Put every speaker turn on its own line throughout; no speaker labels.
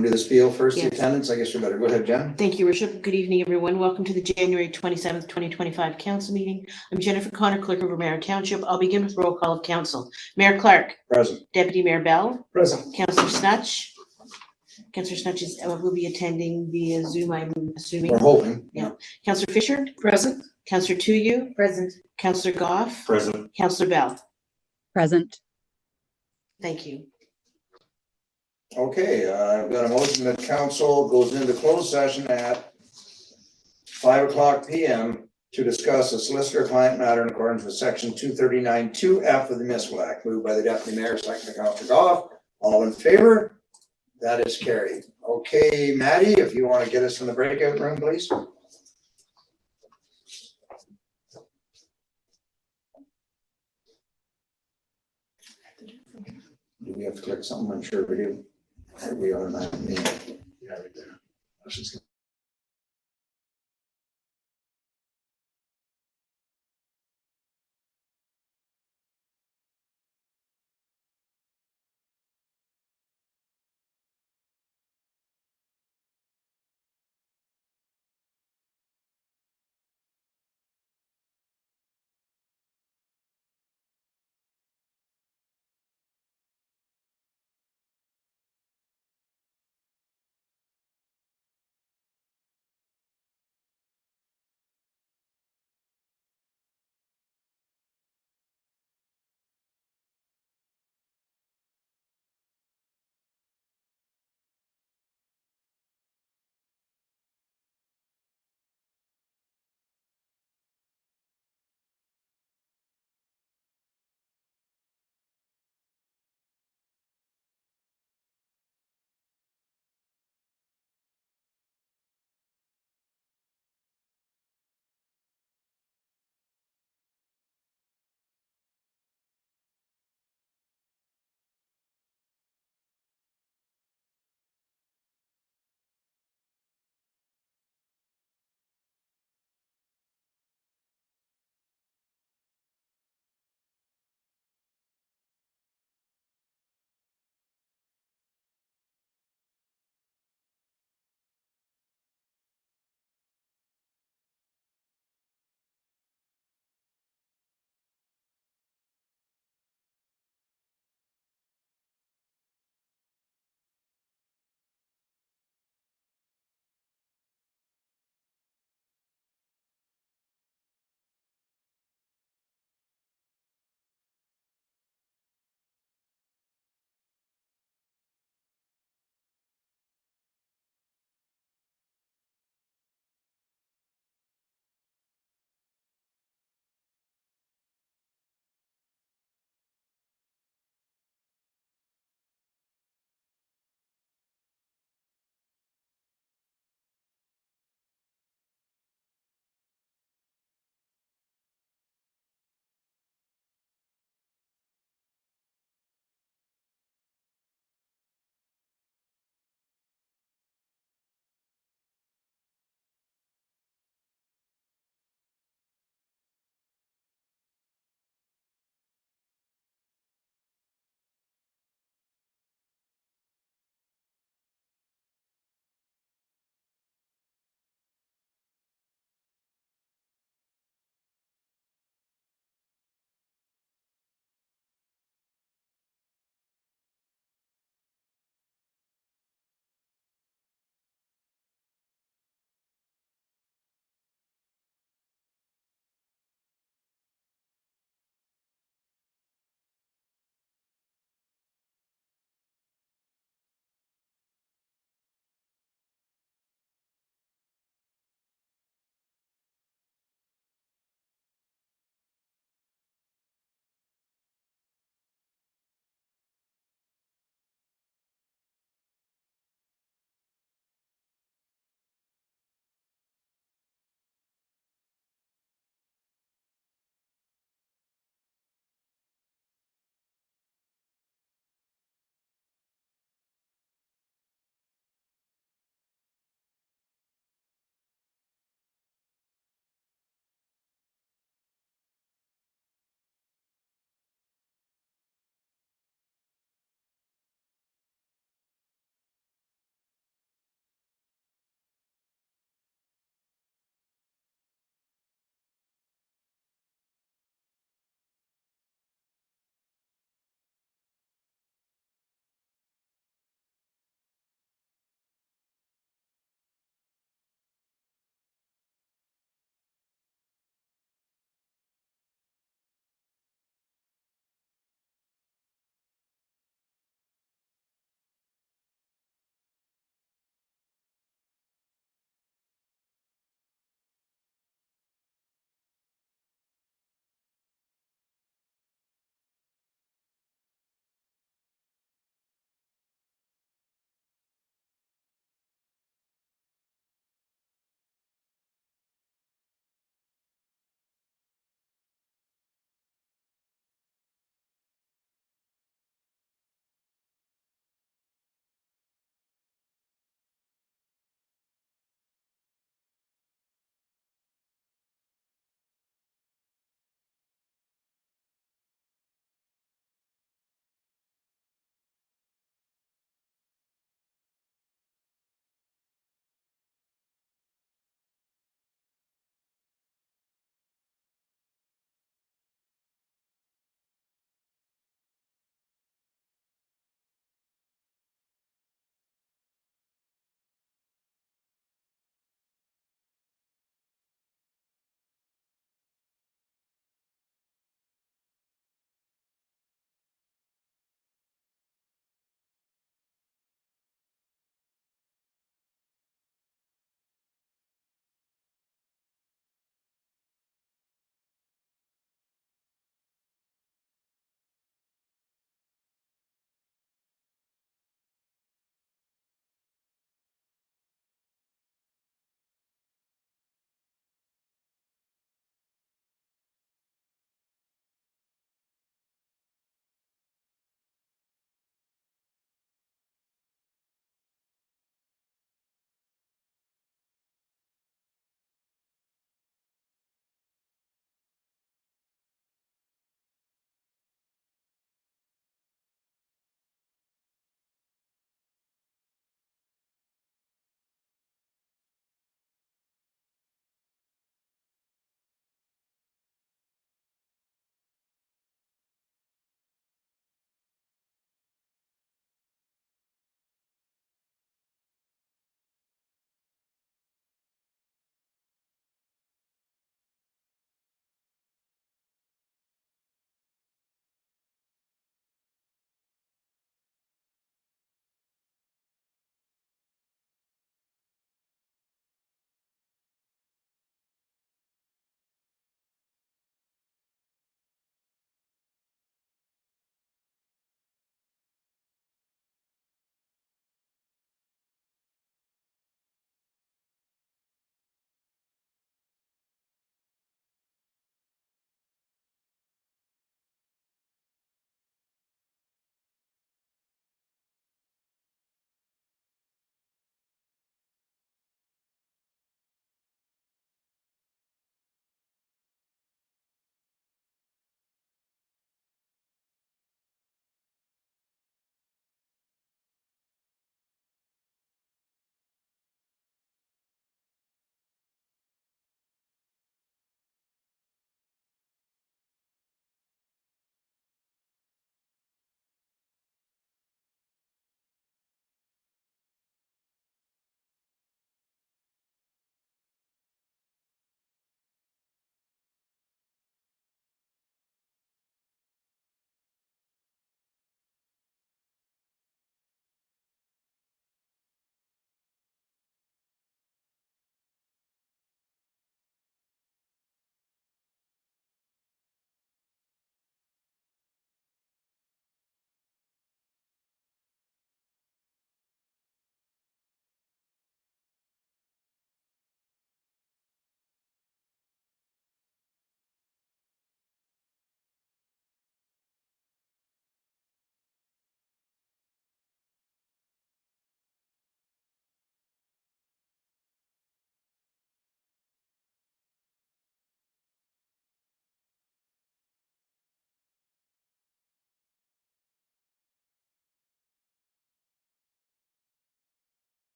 Do the spiel first, the
Yes.
attendance. I guess we better go ahead, Jen.
Thank you, Worship. Good evening, everyone. Welcome to the January 27th, 2025 council meeting. I'm Jennifer Connor, Clerk of Ramara Township. I'll begin with roll call of council. Mayor Clark.
Present.
Deputy Mayor Bell.
Present.
Councillor Snutch. Councillor Snutch will be attending via Zoom, I'm assuming.
We're hoping.
Yeah. Councillor Fisher. Present. Councillor Tuyu. Present. Councillor Goff.
Present.
Councillor Bell.
Present.
Thank you.
Okay, I've got a motion that council goes into closed session at 5:00 p.m. to discuss a solicitor-client matter in accordance with section 239(2)(f) of the Municipal Act. Moved by the Deputy Mayor, second by Councillor Goff. All in favor? That is carried. Okay, Maddie, if you want to get us in the breakout room, please. Do we have to click something? I'm sure we do. We are not. Yeah, right there. I was just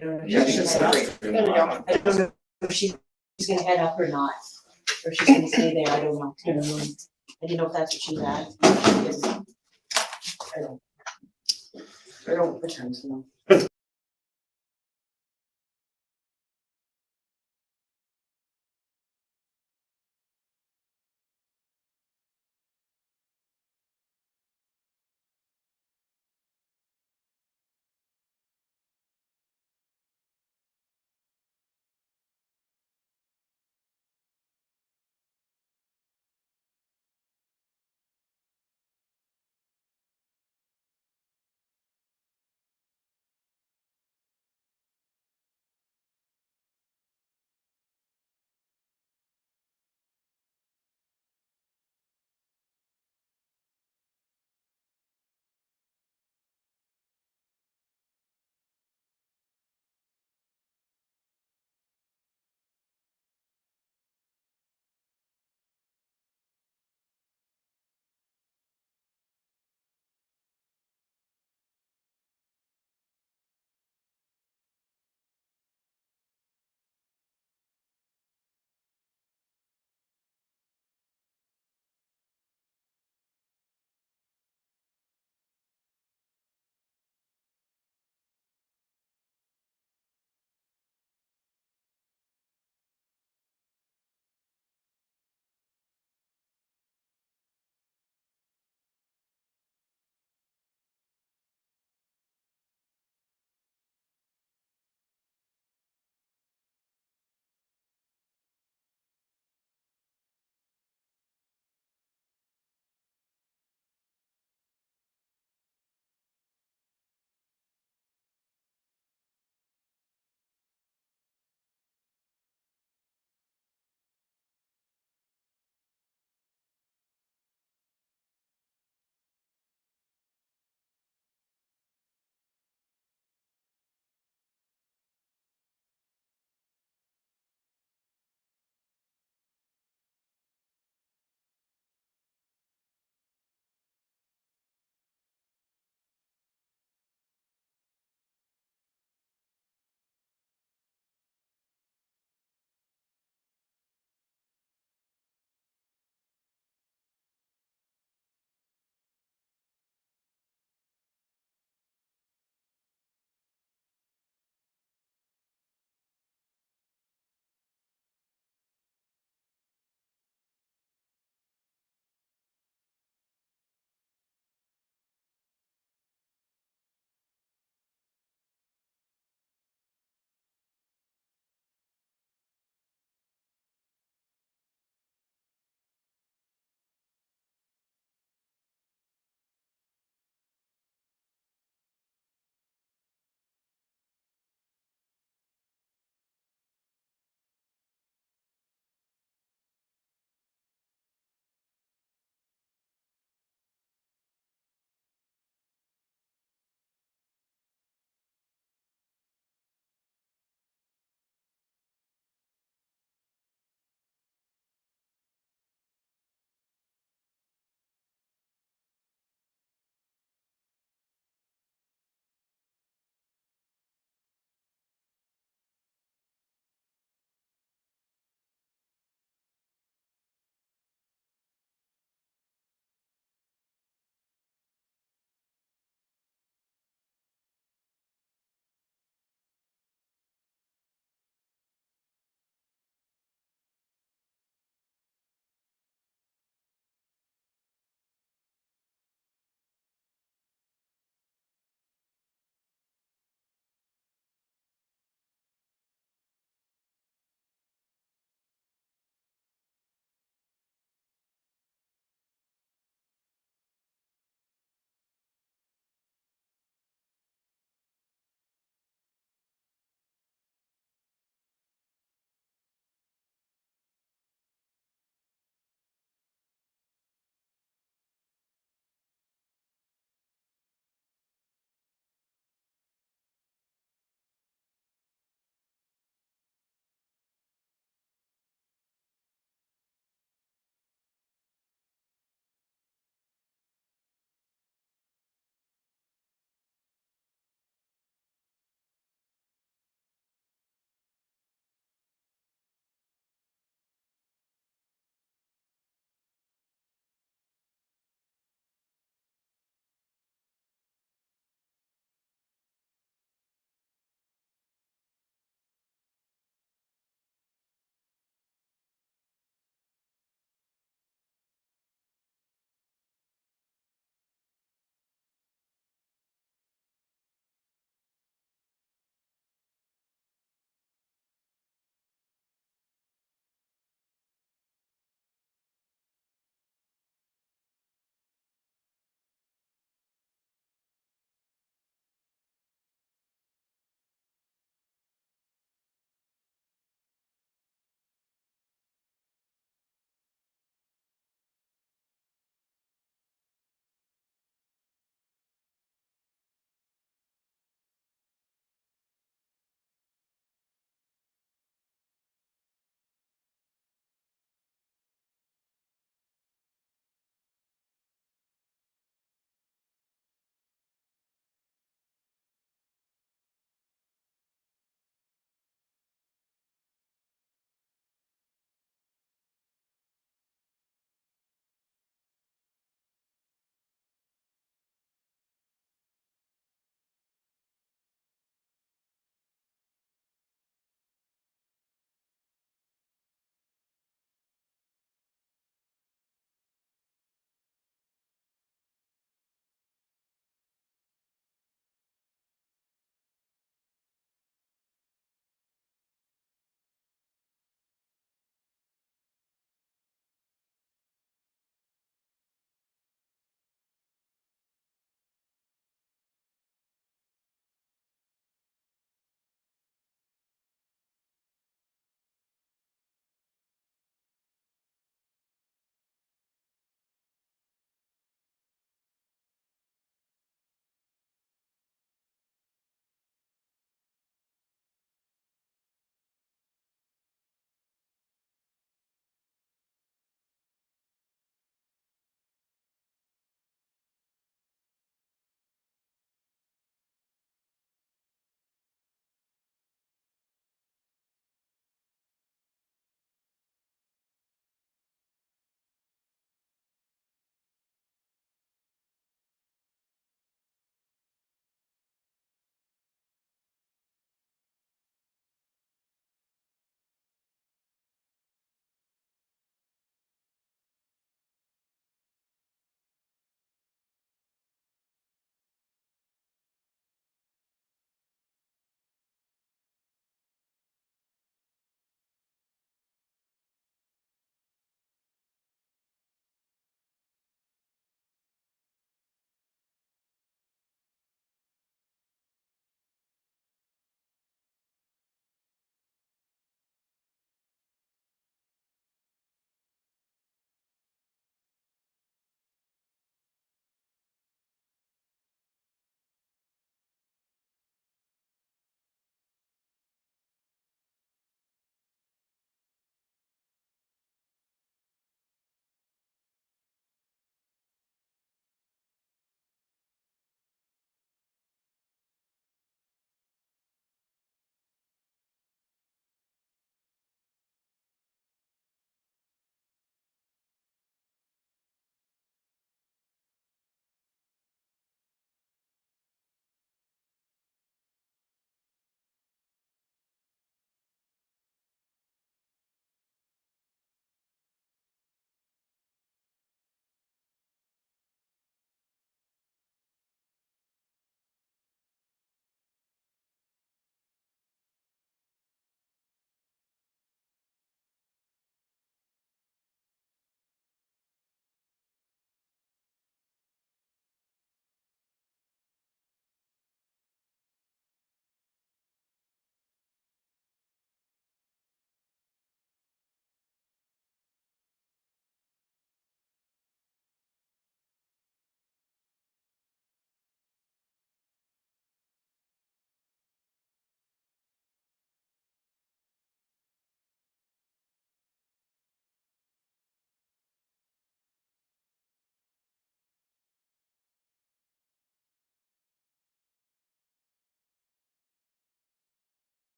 I don't know if
Yeah,
she's
she's
gonna head
not.
up. I don't know if she's gonna head up or not, or if she's gonna stay there, I don't know. I didn't know if that's what she's at. I don't pretend to know.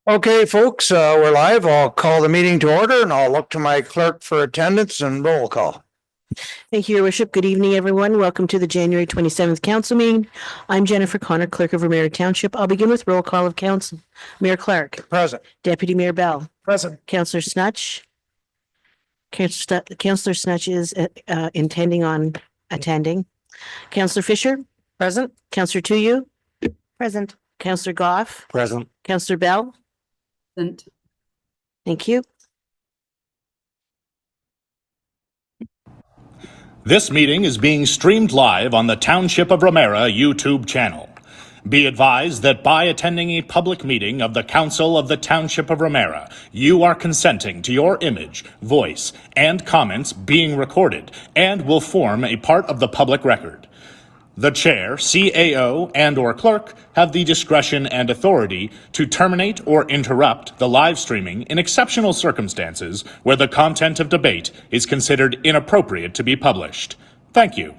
Okay, folks, we're live. I'll call the meeting to order and I'll look to my clerk for attendance and roll call.
Thank you, Your Worship. Good evening, everyone. Welcome to the January 27th council meeting. I'm Jennifer Connor, Clerk of Ramara Township. I'll begin with roll call of council. Mayor Clark.
Present.
Deputy Mayor Bell.
Present.
Councillor Snutch. Councillor Snutch is intending on attending. Councillor Fisher. Present. Councillor Tuyu. Present. Councillor Goff.
Present.
Councillor Bell.
Present.
Thank you.
This meeting is being streamed live on the Township of Ramara YouTube channel. Be advised that by attending a public meeting of the Council of the Township of Ramara, you are consenting to your image, voice, and comments being recorded and will form a part of the public record. The chair, CAO, and/or clerk have the discretion and authority to terminate or interrupt the live streaming in exceptional circumstances where the content of debate is considered inappropriate to be published. Thank you.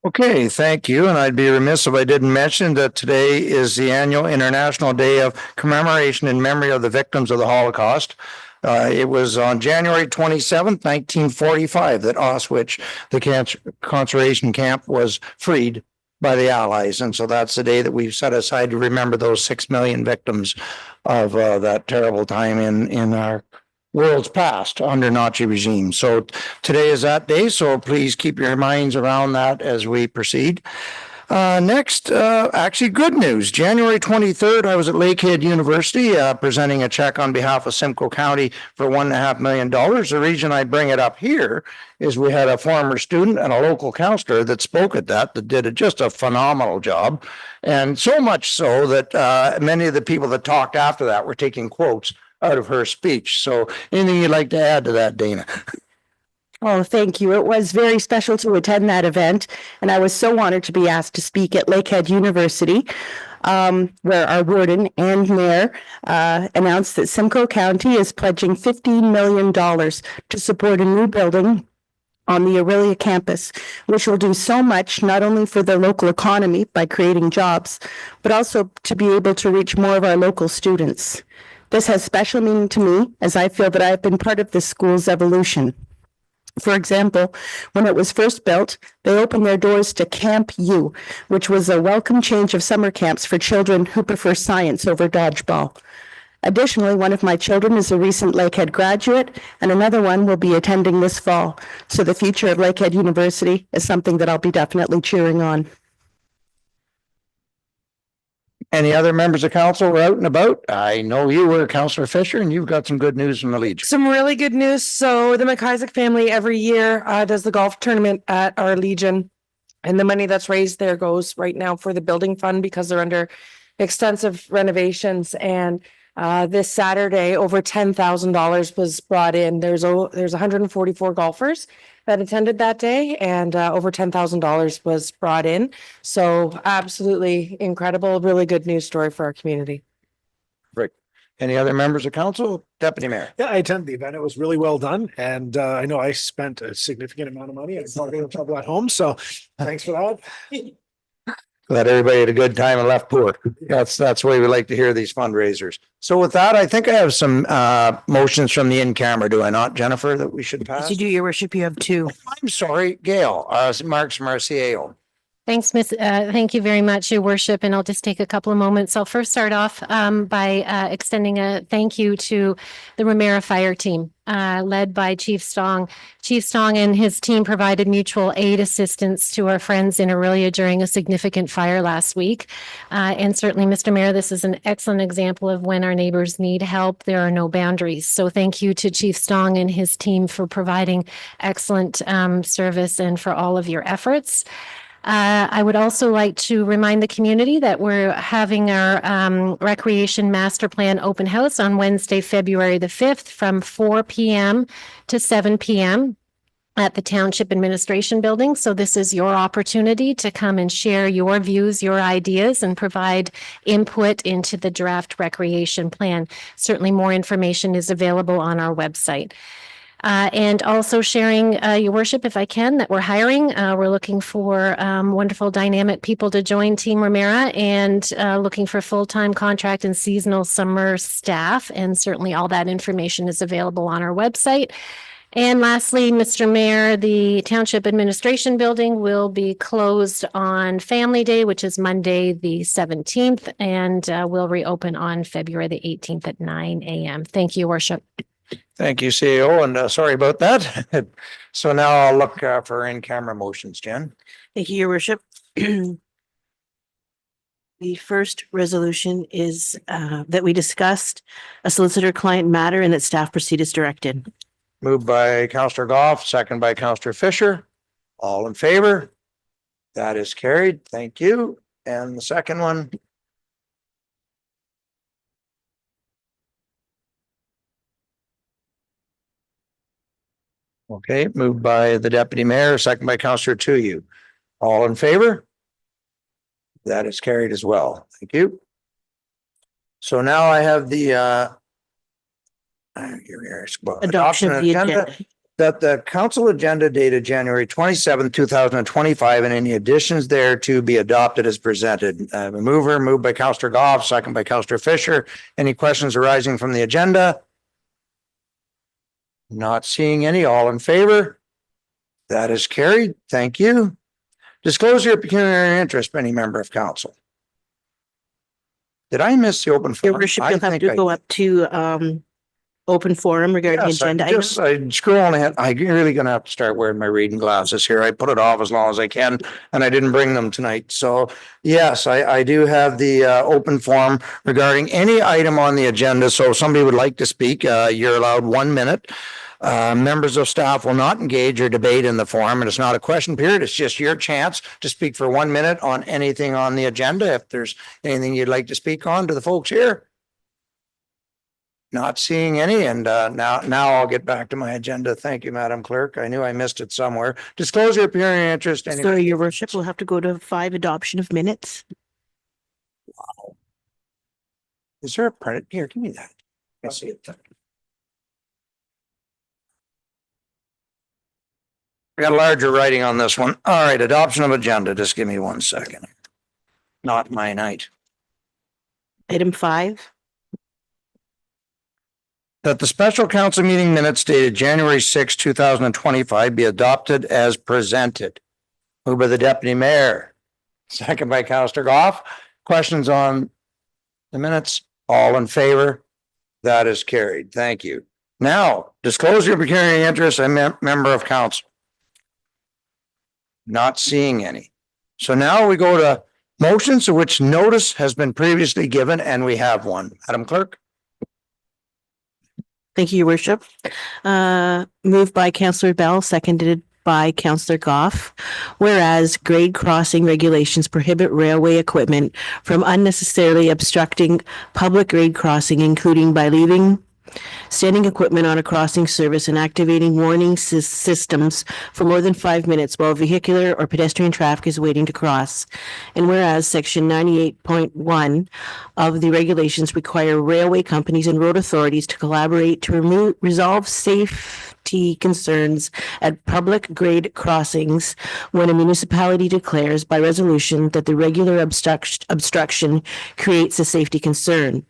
Okay, thank you. And I'd be remiss if I didn't mention that today is the annual International Day of Commemoration in memory of the victims of the Holocaust. It was on January 27th, 1945, that Auschwitz, the concentration camp, was freed by the Allies. And so that's the day that we've set aside to remember those 6 million victims of that terrible time in our world's past under Nazi regime. So today is that day. So please keep your minds around that as we proceed. Next, actually good news. January 23rd, I was at Lakehead University presenting a check on behalf of Simcoe County for $1.5 million. The reason I bring it up here is we had a former student and a local counselor that spoke at that did just a phenomenal job. And so much so that many of the people that talked after that were taking quotes out of her speech. So anything you'd like to add to that, Dana?
Oh, thank you. It was very special to attend that event, and I was so honored to be asked to speak at Lakehead University, where our warden and mayor announced that Simcoe County is pledging $15 million to support a new building on the Aurelia campus, which will do so much not only for the local economy by creating jobs, but also to be able to reach more of our local students. This has special meaning to me, as I feel that I have been part of this school's evolution. For example, when it was first built, they opened their doors to Camp U, which was a welcome change of summer camps for children who prefer science over dodgeball. Additionally, one of my children is a recent Lakehead graduate, and another one will be attending this fall. So the future of Lakehead University is something that I'll be definitely cheering on.
Any other members of council were out and about? I know you were, Councillor Fisher, and you've got some good news from the Legion.
Some really good news. So the McIsaac family every year does the golf tournament at our Legion. And the money that's raised there goes right now for the building fund because they're under extensive renovations. And this Saturday, over $10,000 was brought in. There's 144 golfers that attended that day, and over $10,000 was brought in. So absolutely incredible, really good news story for our community.
Great. Any other members of council? Deputy Mayor.
Yeah, I attended the event. It was really well done. And I know I spent a significant amount of money and got in trouble at home. So thanks for that.
Glad everybody had a good time and left poor. That's the way we like to hear these fundraisers. So with that, I think I have some motions from the in-camera, do I not, Jennifer, that we should pass?
Yes, you do, Your Worship. You have two.
I'm sorry, Gail, Marks from our CAO.
Thanks, Miss. Thank you very much, Your Worship. And I'll just take a couple of moments. I'll first start off by extending a thank you to the Ramara Fire Team, led by Chief Stong. Chief Stong and his team provided mutual aid assistance to our friends in Aurelia during a significant fire last week. And certainly, Mr. Mayor, this is an excellent example of when our neighbors need help, there are no boundaries. So thank you to Chief Stong and his team for providing excellent service and for all of your efforts. I would also like to remind the community that we're having our Recreation Master Plan open house on Wednesday, February the 5th from 4 p.m. to 7 p.m. at the Township Administration Building. So this is your opportunity to come and share your views, your ideas, and provide input into the draft recreation plan. Certainly more information is available on our website. And also sharing, your worship, if I can, that we're hiring. We're looking for wonderful dynamic people to join Team Ramara and looking for full-time contract and seasonal summer staff. And certainly all that information is available on our website. And lastly, Mr. Mayor, the Township Administration Building will be closed on Family Day, which is Monday, the 17th, and will reopen on February the 18th at 9 a.m. Thank you, Worship.
Thank you, CEO, and sorry about that. So now I'll look for in-camera motions, Jen.
Thank you, your worship. The first resolution is that we discussed a solicitor-client matter and that staff proceed as directed.
Moved by Counselor Goff, second by Counselor Fisher. All in favor? That is carried. Thank you. And the second one? Okay, moved by the Deputy Mayor, second by Counselor Tuyu. All in favor? That is carried as well. Thank you. So now I have the
Adoption of the agenda.
That the council agenda dated January 27th, 2025, and any additions there to be adopted as presented. Mover, moved by Counselor Goff, second by Counselor Fisher. Any questions arising from the agenda? Not seeing any. All in favor? That is carried. Thank you. Disclosure of pecuniary interest, any member of council. Did I miss the open
Your
forum?
worship,
I
you'll have
think
to
I
go up to open forum regarding
Yes,
agenda
I
items.
scroll ahead. I'm really gonna have to start wearing my reading glasses here. I put it off as long as I can and I didn't bring them tonight. So yes, I do have the open forum regarding any item on the agenda. So if somebody would like to speak, you're allowed 1 minute. Members of staff will not engage or debate in the forum, and it's not a question period. It's just your chance to speak for 1 minute on anything on the agenda. If there's anything you'd like to speak on to the folks here. Not seeing any, and now I'll get back to my agenda. Thank you, Madam Clerk. I knew I missed it somewhere. Disclosure of pecuniary interest.
Sorry, your worship, we'll have to go to 5 adoption of minutes.
Wow. Is there a print? Here, give me that. I see it. I got larger writing on this one. All right, adoption of agenda. Just give me 1 second. Not my night.
Item 5.
That the special council meeting minutes dated January 6, 2025 be adopted as presented. Moved by the Deputy Mayor, second by Counselor Goff. Questions on the minutes? All in favor? That is carried. Thank you. Now, disclosure of pecuniary interest, a member of council. Not seeing any. So now we go to motions to which notice has been previously given, and we have one. Madam Clerk?
Thank you, your worship. Moved by Councillor Bell, seconded by Councillor Goff. Whereas grade crossing regulations prohibit railway equipment from unnecessarily obstructing public grade crossing, including by leaving standing equipment on a crossing service and activating warning systems for more than 5 minutes while vehicular or pedestrian traffic is waiting to cross. And whereas section 98.1 of the regulations require railway companies and road authorities to collaborate to resolve safety concerns at public grade crossings when a municipality declares by resolution that the regular obstruction creates a safety concern.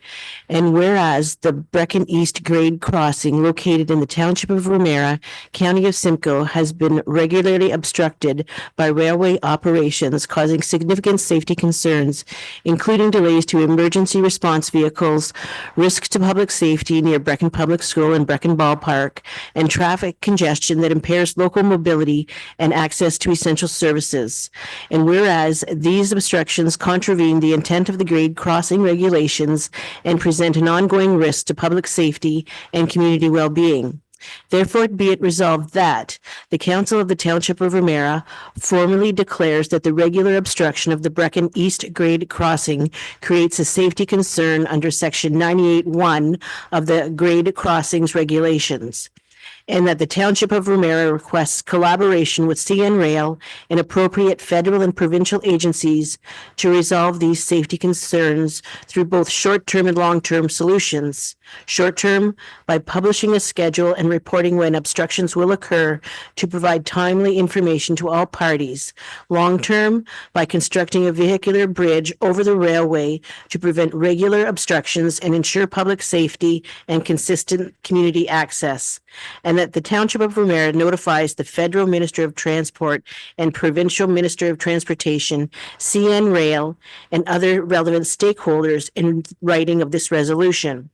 And whereas the Brecon East grade crossing located in the Township of Ramara, County of Simcoe, has been regularly obstructed by railway operations, causing significant safety concerns, including delays to emergency response vehicles, risk to public safety near Brecon Public School and Brecon Ballpark, and traffic congestion that impairs local mobility and access to essential services. And whereas these obstructions contravene the intent of the grade crossing regulations and present an ongoing risk to public safety and community well-being. Therefore, be it resolved that the Council of the Township of Ramara formally declares that the regular obstruction of the Brecon East grade crossing creates a safety concern under section 98.1 of the grade crossings regulations, and that the Township of Ramara requests collaboration with CN Rail and appropriate federal and provincial agencies to resolve these safety concerns through both short-term and long-term solutions. Short-term, by publishing a schedule and reporting when obstructions will occur to provide timely information to all parties. Long-term, by constructing a vehicular bridge over the railway to prevent regular obstructions and ensure public safety and consistent community access. And that the Township of Ramara notifies the Federal Minister of Transport and Provincial Minister of Transportation, CN Rail, and other relevant stakeholders in writing of this resolution.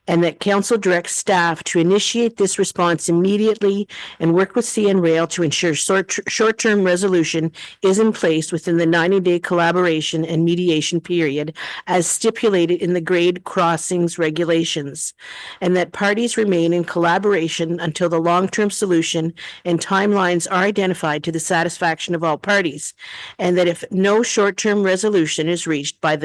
And that council directs staff to initiate this response immediately and work with CN Rail to ensure short-term resolution is in place within the 90-day collaboration and mediation period as stipulated in the grade crossings regulations. And that parties remain in collaboration until the long-term solution and timelines are identified to the satisfaction of all parties. And that if no short-term resolution is reached by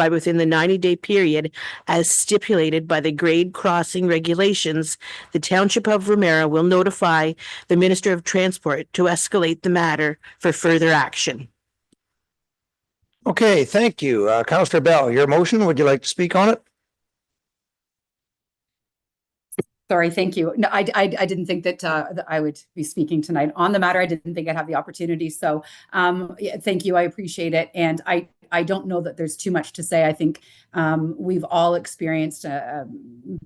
within the 90-day period as stipulated by the grade crossing regulations, the Township of Ramara will notify the Minister of Transport to escalate the matter for further action.
Okay, thank you. Councillor Bell, your motion, would you like to speak on it?
Sorry, thank you. No, I didn't think that I would be speaking tonight on the matter. I didn't think I'd have the opportunity. So yeah, thank you. I appreciate it. And I don't know that there's too much to say. I think we've all experienced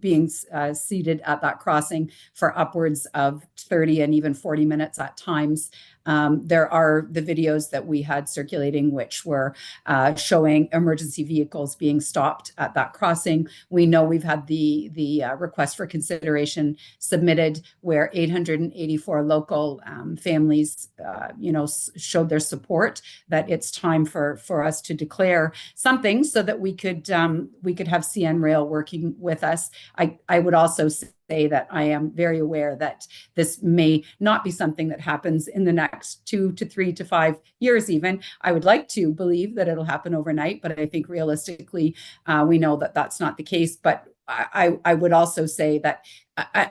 being seated at that crossing for upwards of 30 and even 40 minutes at times. There are the videos that we had circulating, which were showing emergency vehicles being stopped at that crossing. We know we've had the request for consideration submitted where 884 local families, showed their support that it's time for us to declare something so that we could have CN Rail working with us. I would also say that I am very aware that this may not be something that happens in the next 2 to 3 to 5 years even. I would like to believe that it'll happen overnight, but I think realistically, we know that that's not the case. But I would also say that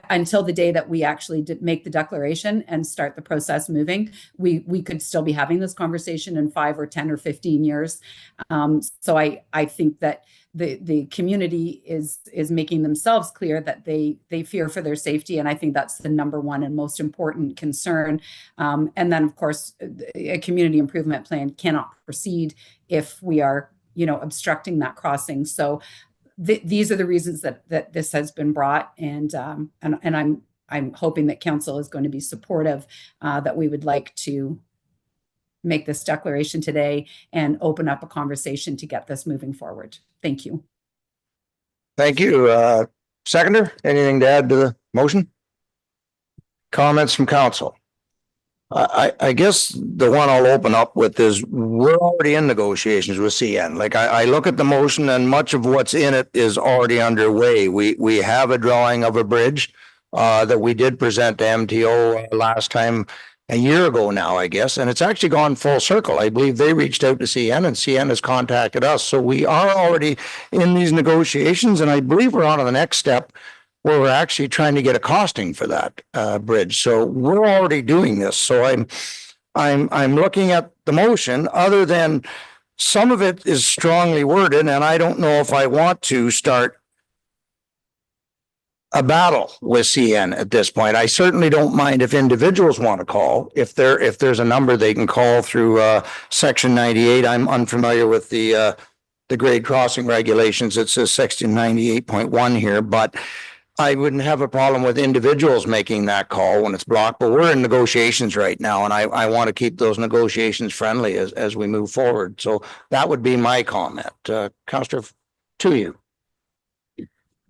until the day that we actually did make the declaration and start the process moving, we could still be having this conversation in 5 or 10 or 15 years. So I think that the community is making themselves clear that they fear for their safety, and I think that's the number one and most important concern. And then, of course, a community improvement plan cannot proceed if we are, obstructing that crossing. So these are the reasons that this has been brought, and I'm hoping that council is going to be supportive, that we would like to make this declaration today and open up a conversation to get this moving forward. Thank you.
Thank you. Seconder, anything to add to the motion? Comments from council? I guess the one I'll open up with is we're already in negotiations with CN. Like I look at the motion and much of what's in it is already underway. We have a drawing of a bridge that we did present to MTO last time a year ago now, I guess, and it's actually gone full circle. I believe they reached out to CN and CN has contacted us. So we are already in these negotiations, and I believe we're on to the next step where we're actually trying to get a costing for that bridge. So we're already doing this. So I'm looking at the motion, other than some of it is strongly worded, and I don't know if I want to start a battle with CN at this point. I certainly don't mind if individuals want to call. If there's a number they can call through section 98. I'm unfamiliar with the grade crossing regulations. It says section 98.1 here, but I wouldn't have a problem with individuals making that call when it's blocked, but we're in negotiations right now, and I want to keep those negotiations friendly as we move forward. So that would be my comment. Councillor, to you.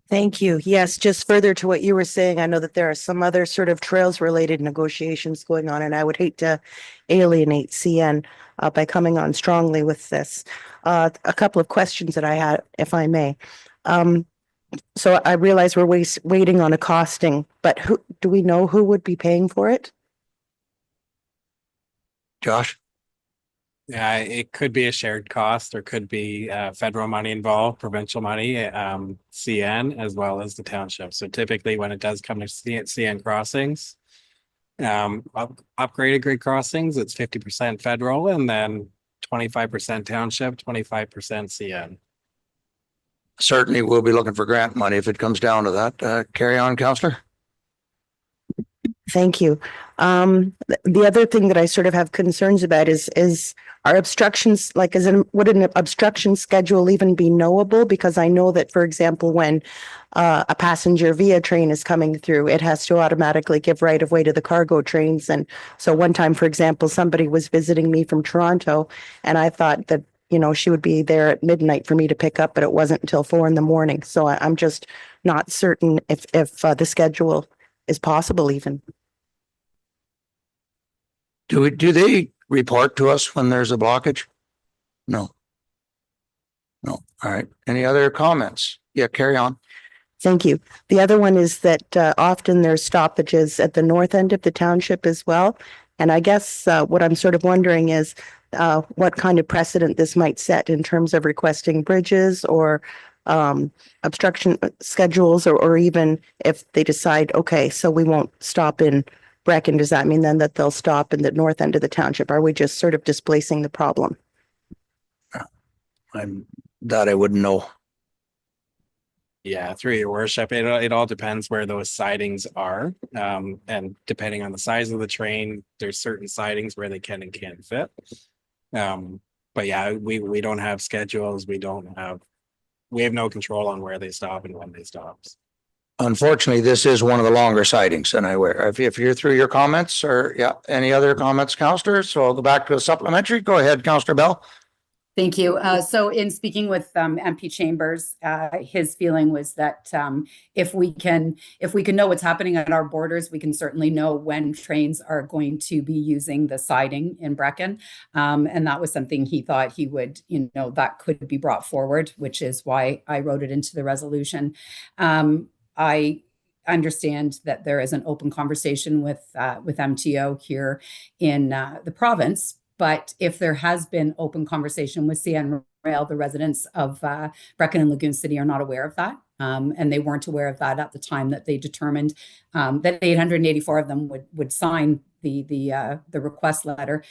Thank you. Yes, just further to what you were saying, I know that there are some other sort of trails related negotiations going on, and I would hate to alienate CN by coming on strongly with this. A couple of questions that I had, if I may. So I realize we're waiting on a costing, but do we know who would be paying for it?
Josh?
Yeah, it could be a shared cost. There could be federal money involved, provincial money, CN, as well as the township. So typically when it does come to CN crossings, upgraded grade crossings, it's 50% federal and then 25% township, 25% CN.
certainly we'll be looking for grant money if it comes down to that. Carry on, Councillor.
Thank you. The other thing that I sort of have concerns about is our obstructions, like would an obstruction schedule even be knowable? Because I know that, for example, when a passenger via train is coming through, it has to automatically give right of way to the cargo trains. And so one time, for example, somebody was visiting me from Toronto, and I thought that, you know, she would be there at midnight for me to pick up, but it wasn't until 4 a.m. So I'm just not certain if the schedule is possible even.
Do they report to us when there's a blockage? No. No. All right. Any other comments? Yeah, carry on.
Thank you. The other one is that often there's stoppages at the north end of the township as well. And I guess what I'm sort of wondering is what kind of precedent this might set in terms of requesting bridges or obstruction schedules, or even if they decide, okay, so we won't stop in Brecken, does that mean then that they'll stop in the north end of the township? Are we just sort of displacing the problem?
I wouldn't know.
Yeah, through your worship, it all depends where those sidings are. And depending on the size of the train, there's certain sidings where they can and can't fit. But yeah, we don't have schedules. We have no control on where they stop and when they stop.
Unfortunately, this is one of the longer sightings than I wear. If you're through your comments, or yeah, any other comments, Councillor? So I'll go back to a supplementary. Go ahead, Councillor Bell.
Thank you. So in speaking with MP Chambers, his feeling was that if we can know what's happening at our borders, we can certainly know when trains are going to be using the siding in Brecken. And that was something he thought he would, that could be brought forward, which is why I wrote it into the resolution. I understand that there is an open conversation with MTO here in the province. But if there has been open conversation with CN Rail, the residents of Brecken and Lagoon City are not aware of that. And they weren't aware of that at the time that they determined that 884 of them would sign the request letter.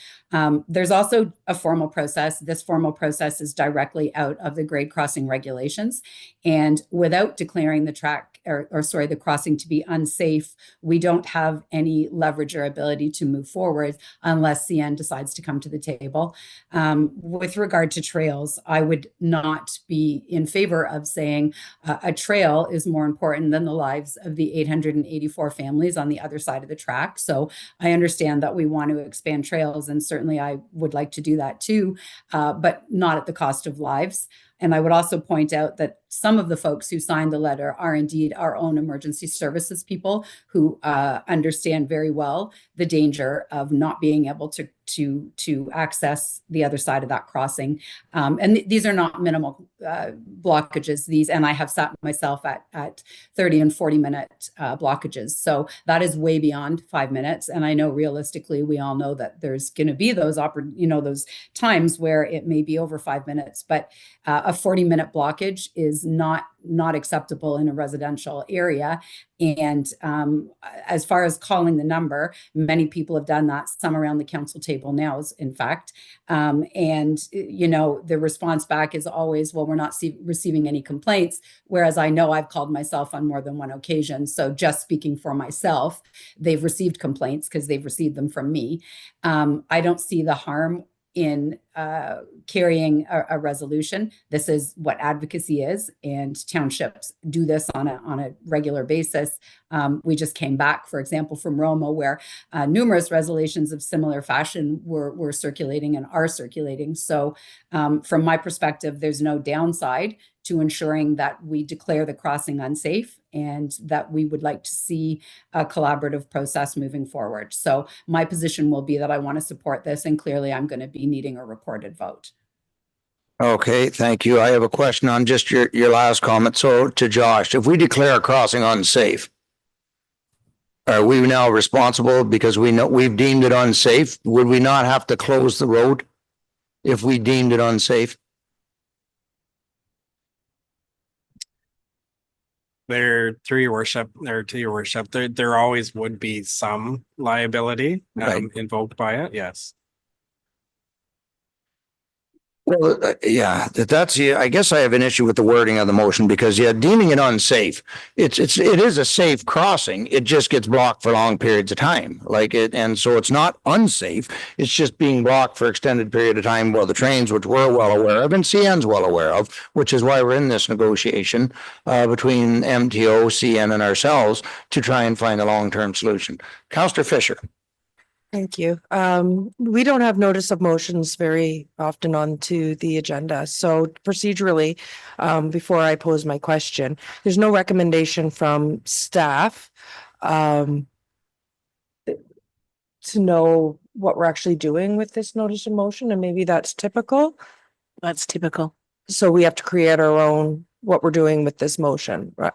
There's also a formal process. This formal process is directly out of the grade crossing regulations. And without declaring the the crossing to be unsafe, we don't have any leverage or ability to move forward unless CN decides to come to the table. With regard to trails, I would not be in favor of saying a trail is more important than the lives of the 884 families on the other side of the track. So I understand that we want to expand trails, and certainly I would like to do that too, but not at the cost of lives. And I would also point out that some of the folks who signed the letter are indeed our own emergency services people who understand very well the danger of not being able to access the other side of that crossing. And these are not minimal blockages. And I have sat myself at 30 and 40 minute blockages. So that is way beyond 5 minutes. And I know realistically, we all know that there's going to be those those times where it may be over 5 minutes, but a 40-minute blockage is not acceptable in a residential area. And as far as calling the number, many people have done that, some around the council table now, in fact. And, the response back is always, well, we're not receiving any complaints, whereas I know I've called myself on more than one occasion. So just speaking for myself, they've received complaints because they've received them from me. I don't see the harm in carrying a resolution. This is what advocacy is, and townships do this on a regular basis. We just came back, for example, from Roma, where numerous resolutions of similar fashion were circulating and are circulating. So from my perspective, there's no downside to ensuring that we declare the crossing unsafe, and that we would like to see a collaborative process moving forward. So my position will be that I want to support this, and clearly I'm going to be needing a recorded vote.
Okay, thank you. I have a question on just your last comment. So to Josh, if we declare a crossing unsafe, are we now responsible because we've deemed it unsafe? Would we not have to close the road if we deemed it unsafe?
To your worship, there always would be some liability
Right.
invoked by it. Yes.
Well, yeah, yeah, I guess I have an issue with the wording of the motion because deeming it unsafe. It is a safe crossing. It just gets blocked for long periods of time. And so it's not unsafe. It's just being blocked for extended period of time. Well, the trains, which we're well aware of and CN's well aware of, which is why we're in this negotiation, between MTO, CN and ourselves to try and find a long-term solution. Councillor Fisher.
Thank you. We don't have notice of motions very often onto the agenda. So procedurally, before I pose my question, there's no recommendation from staff to know what we're actually doing with this notice of motion, and maybe that's typical.
That's typical.
So we have to create our own, what we're doing with this motion, right?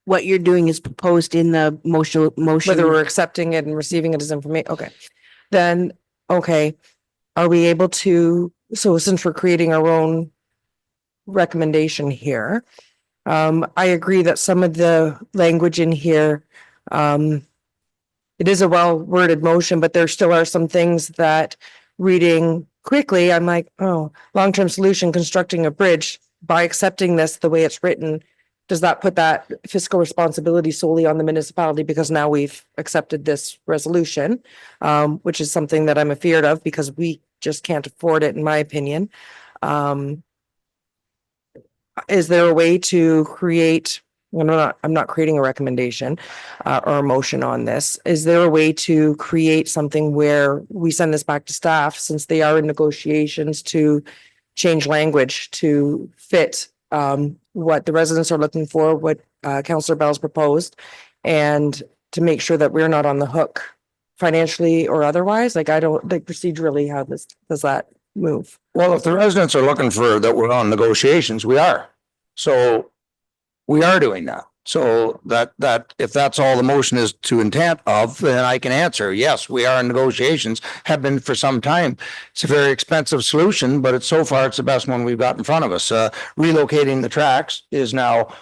What you're doing is proposed in the motion.
Whether we're accepting it and receiving it as information. Okay. Then, okay. Are we able to, so since we're creating our own recommendation here, I agree that some of the language in here, it is a well-worded motion, but there still are some things that reading quickly, I'm like, oh, long-term solution, constructing a bridge. By accepting this the way it's written, does that put that fiscal responsibility solely on the municipality? Because now we've accepted this resolution, which is something that I'm afeared of because we just can't afford it, in my opinion. Is there a way to create, I'm not creating a recommendation or a motion on this. Is there a way to create something where we send this back to staff, since they are in negotiations, to change language to fit what the residents are looking for, what Councillor Bell's proposed, and to make sure that we're not on the hook financially or otherwise? Like, I don't think procedurally how this does that move.
Well, if the residents are looking for that we're on negotiations, we are. So we are doing that. So that if that's all the motion is to intent of, then I can answer, yes, we are in negotiations, have been for some time. It's a very expensive solution, but so far it's the best one we've got in front of us. Relocating the tracks is now,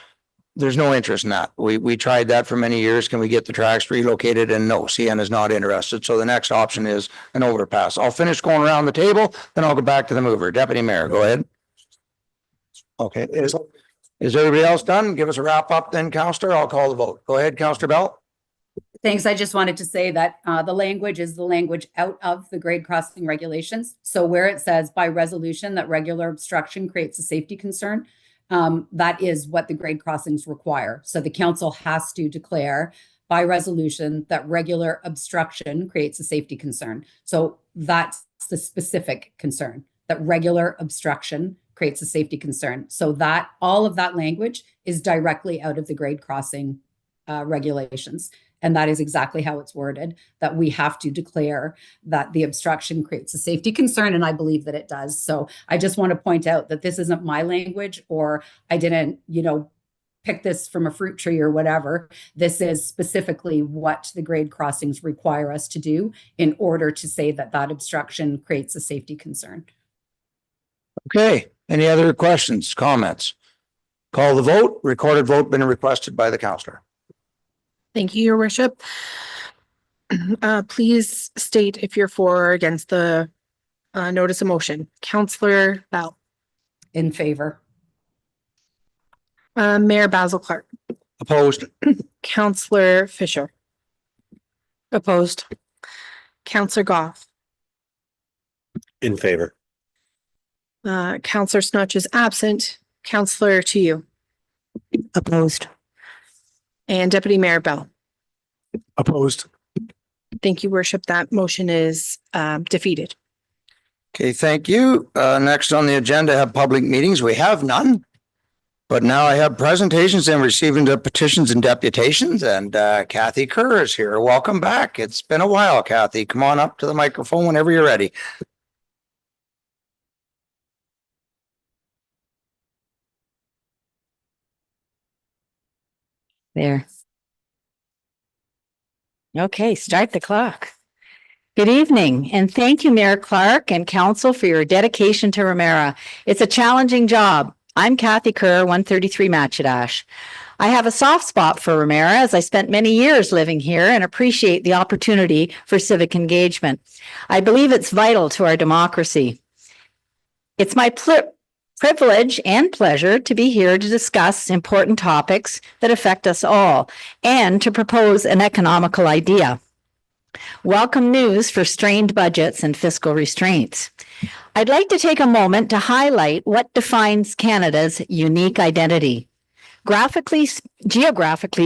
there's no interest in that. We tried that for many years. Can we get the tracks relocated? And no, CN is not interested. So the next option is an overpass. I'll finish going around the table, then I'll go back to the mover. Deputy Mayor, go ahead. Okay. Is everybody else done? Give us a wrap up then, Councillor. I'll call the vote. Go ahead, Councillor Bell.
Thanks. I just wanted to say that the language is the language out of the grade crossing regulations. So where it says by resolution that regular obstruction creates a safety concern, that is what the grade crossings require. So the council has to declare by resolution that regular obstruction creates a safety concern. So that's the specific concern, that regular obstruction creates a safety concern. So that all of that language is directly out of the grade crossing regulations. And that is exactly how it's worded, that we have to declare that the obstruction creates a safety concern. And I believe that it does. So I just want to point out that this isn't my language, or I didn't, pick this from a fruit tree or whatever. This is specifically what the grade crossings require us to do in order to say that that obstruction creates a safety concern.
Okay. Any other questions, comments? Call the vote. Recorded vote been requested by the councillor.
Thank you, Your Worship. Please state if you're for or against the notice of motion. Councillor Bell.
In favor.
Mayor Basil Clark.
Opposed.
Councillor Fisher.
Opposed.
Councillor Goff.
In favor.
Councillor Snutch is absent. Councillor to you.
Opposed.
And Deputy Mayor Bell.
Opposed.
Thank you, Worship. That motion is defeated.
Okay, thank you. Next on the agenda, have public meetings. We have none. But now I have presentations and receiving the petitions and deputations, and Kathy Kerr is here. Welcome back. It's been a while, Kathy. Come on up to the microphone whenever you're ready.
There. Okay, start the clock. Good evening, and thank you, Mayor Clark and Council, for your dedication to Ramara. It's a challenging job. I'm Kathy Kerr, 133 Matchedash. I have a soft spot for Ramara as I spent many years living here and appreciate the opportunity for civic engagement. I believe it's vital to our democracy. It's my privilege and pleasure to be here to discuss important topics that affect us all and to propose an economical idea. Welcome news for strained budgets and fiscal restraints. I'd like to take a moment to highlight what defines Canada's unique identity. Geographically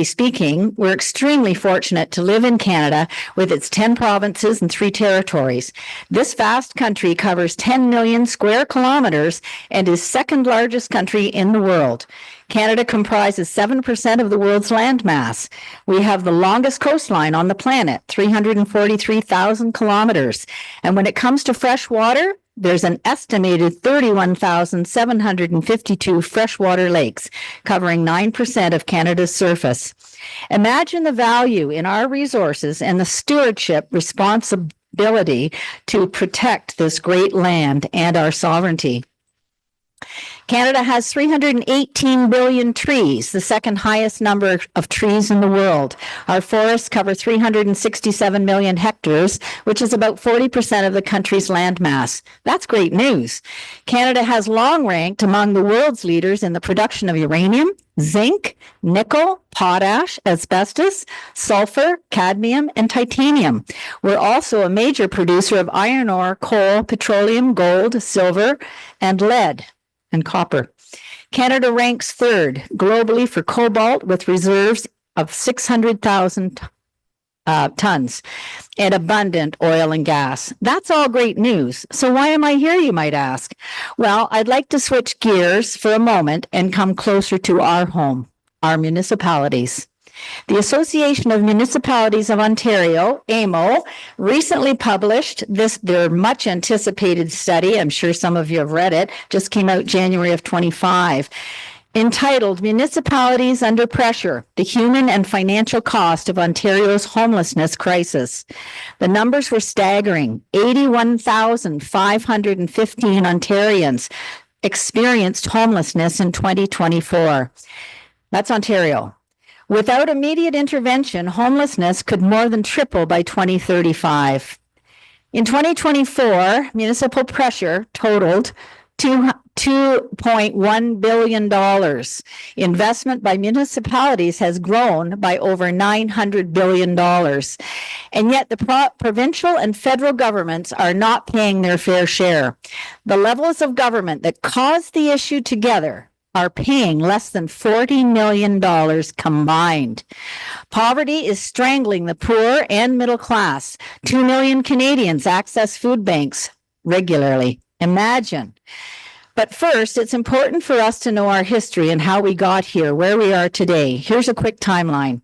speaking, we're extremely fortunate to live in Canada with its 10 provinces and 3 territories. This vast country covers 10 million square kilometers and is second largest country in the world. Canada comprises 7% of the world's landmass. We have the longest coastline on the planet, 343,000 kilometers. And when it comes to fresh water, there's an estimated 31,752 freshwater lakes, covering 9% of Canada's surface. Imagine the value in our resources and the stewardship responsibility to protect this great land and our sovereignty. Canada has 318 billion trees, the second highest number of trees in the world. Our forests cover 367 million hectares, which is about 40% of the country's landmass. That's great news. Canada has long ranked among the world's leaders in the production of uranium, zinc, nickel, potash, asbestos, sulfur, cadmium, and titanium. We're also a major producer of iron ore, coal, petroleum, gold, silver, and lead and copper. Canada ranks third globally for cobalt with reserves of 600,000 tons and abundant oil and gas. That's all great news. So why am I here, you might ask? Well, I'd like to switch gears for a moment and come closer to our home, our municipalities. The Association of Municipalities of Ontario, AMO, recently published their much anticipated study. I'm sure some of you have read it, just came out January of 25, entitled Municipalities Under Pressure, the Human and Financial Cost of Ontario's Homelessness Crisis. The numbers were staggering. 81,515 Ontarians experienced homelessness in 2024. That's Ontario. Without immediate intervention, homelessness could more than triple by 2035. In 2024, municipal pressure totaled $2.1 billion. Investment by municipalities has grown by over $900 billion. And yet the provincial and federal governments are not paying their fair share. The levels of government that caused the issue together are paying less than $40 million combined. Poverty is strangling the poor and middle class. 2 million Canadians access food banks regularly. Imagine. But first, it's important for us to know our history and how we got here, where we are today. Here's a quick timeline.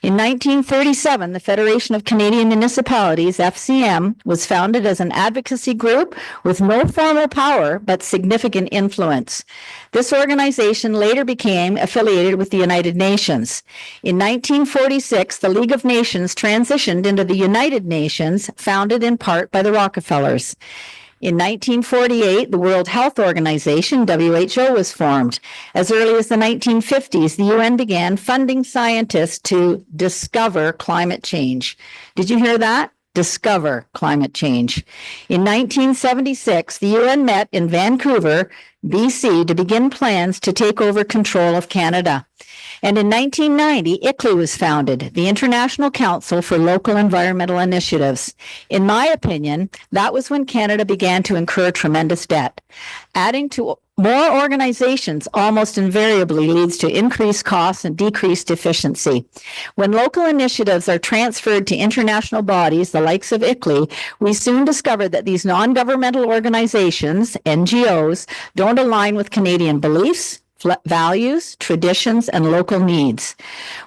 In 1937, the Federation of Canadian Municipalities, FCM, was founded as an advocacy group with no formal power but significant influence. This organization later became affiliated with the United Nations. In 1946, the League of Nations transitioned into the United Nations, founded in part by the Rockefellers. In 1948, the World Health Organization, WHO, was formed. As early as the 1950s, the UN began funding scientists to discover climate change. Did you hear that? Discover climate change. In 1976, the UN met in Vancouver, BC, to begin plans to take over control of Canada. And in 1990, ICLEI was founded, the International Council for Local Environmental Initiatives. In my opinion, that was when Canada began to incur tremendous debt. Adding to more organizations almost invariably leads to increased costs and decreased efficiency. When local initiatives are transferred to international bodies, the likes of ICLEI, we soon discover that these non-governmental organizations, NGOs, don't align with Canadian beliefs, values, traditions, and local needs.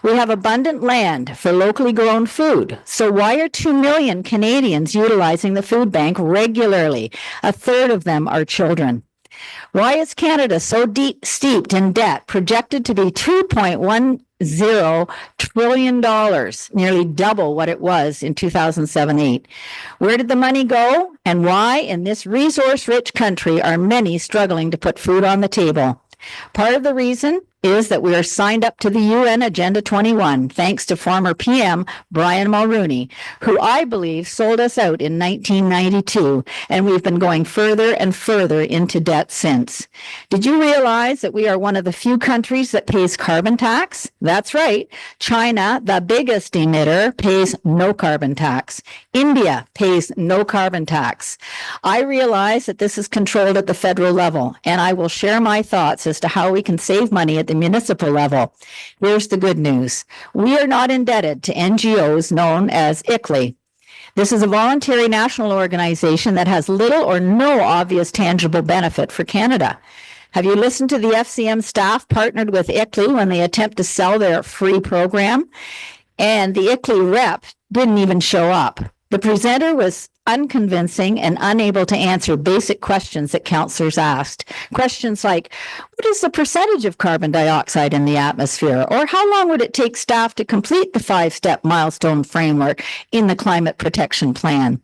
We have abundant land for locally grown food. So why are 2 million Canadians utilizing the food bank regularly? A third of them are children. Why is Canada so steeped in debt, projected to be $2.10 trillion, nearly double what it was in 2007-8? Where did the money go? And why, in this resource-rich country, are many struggling to put food on the table? Part of the reason is that we are signed up to the UN Agenda 21, thanks to former PM Brian Mulrooney, who I believe sold us out in 1992, and we've been going further and further into debt since. Did you realize that we are one of the few countries that pays carbon tax? That's right. China, the biggest emitter, pays no carbon tax. India pays no carbon tax. I realize that this is controlled at the federal level, and I will share my thoughts as to how we can save money at the municipal level. Here's the good news. We are not indebted to NGOs known as ICLEI. This is a voluntary national organization that has little or no obvious tangible benefit for Canada. Have you listened to the FCM staff partnered with ICLEI when they attempt to sell their free program? And the ICLEI rep didn't even show up. The presenter was unconvincing and unable to answer basic questions that councillors asked. Questions like, what is the percentage of carbon dioxide in the atmosphere? Or how long would it take staff to complete the 5-step milestone framework in the climate protection plan?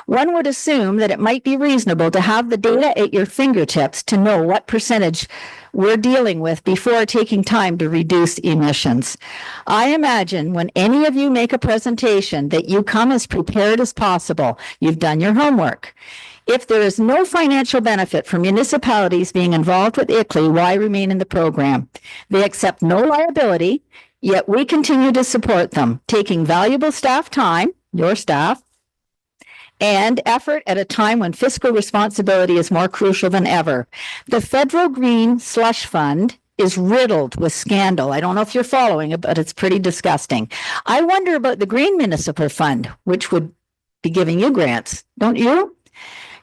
One would assume that it might be reasonable to have the data at your fingertips to know what percentage we're dealing with before taking time to reduce emissions. I imagine when any of you make a presentation that you come as prepared as possible. You've done your homework. If there is no financial benefit for municipalities being involved with ICLEI, why remain in the program? They accept no liability, yet we continue to support them, taking valuable staff time, your staff, and effort at a time when fiscal responsibility is more crucial than ever. The Federal Green Slush Fund is riddled with scandal. I don't know if you're following it, but it's pretty disgusting. I wonder about the Green Municipal Fund, which would be giving you grants, don't you?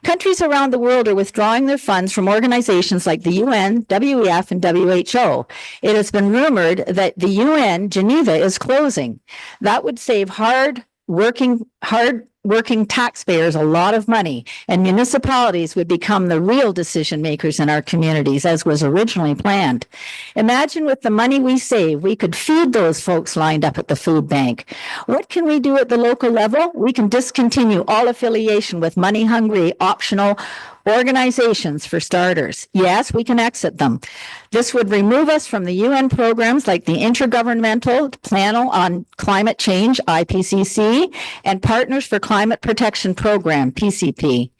Countries around the world are withdrawing their funds from organizations like the UN, WEF, and WHO. It has been rumored that the UN Geneva is closing. That would save hard-working taxpayers a lot of money, and municipalities would become the real decision makers in our communities, as was originally planned. Imagine with the money we save, we could feed those folks lined up at the food bank. What can we do at the local level? We can discontinue all affiliation with money-hungry, optional organizations for starters. Yes, we can exit them. This would remove us from the UN programs like the Intergovernmental Panel on Climate Change, IPCC, and Partners for Climate Protection Program, PCP.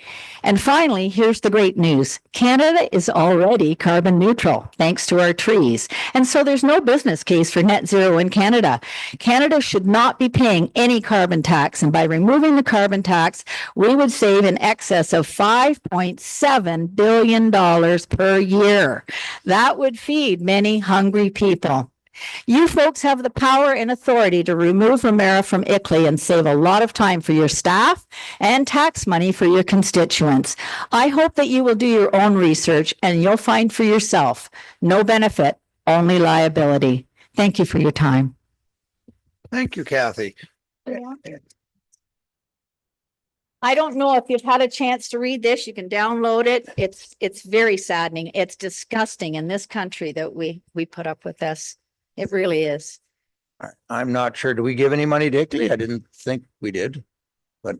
And finally, here's the great news. Canada is already carbon neutral, thanks to our trees. And so there's no business case for net zero in Canada. Canada should not be paying any carbon tax. And by removing the carbon tax, we would save in excess of $5.7 billion per year. That would feed many hungry people. You folks have the power and authority to remove Ramara from ICLEI and save a lot of time for your staff and tax money for your constituents. I hope that you will do your own research and you'll find for yourself no benefit, only liability. Thank you for your time.
Thank you, Kathy.
I don't know if you've had a chance to read this. You can download it. It's very saddening. It's disgusting in this country that we put up with this. It really is.
I'm not sure. Do we give any money to ICLEI? I didn't think we did, but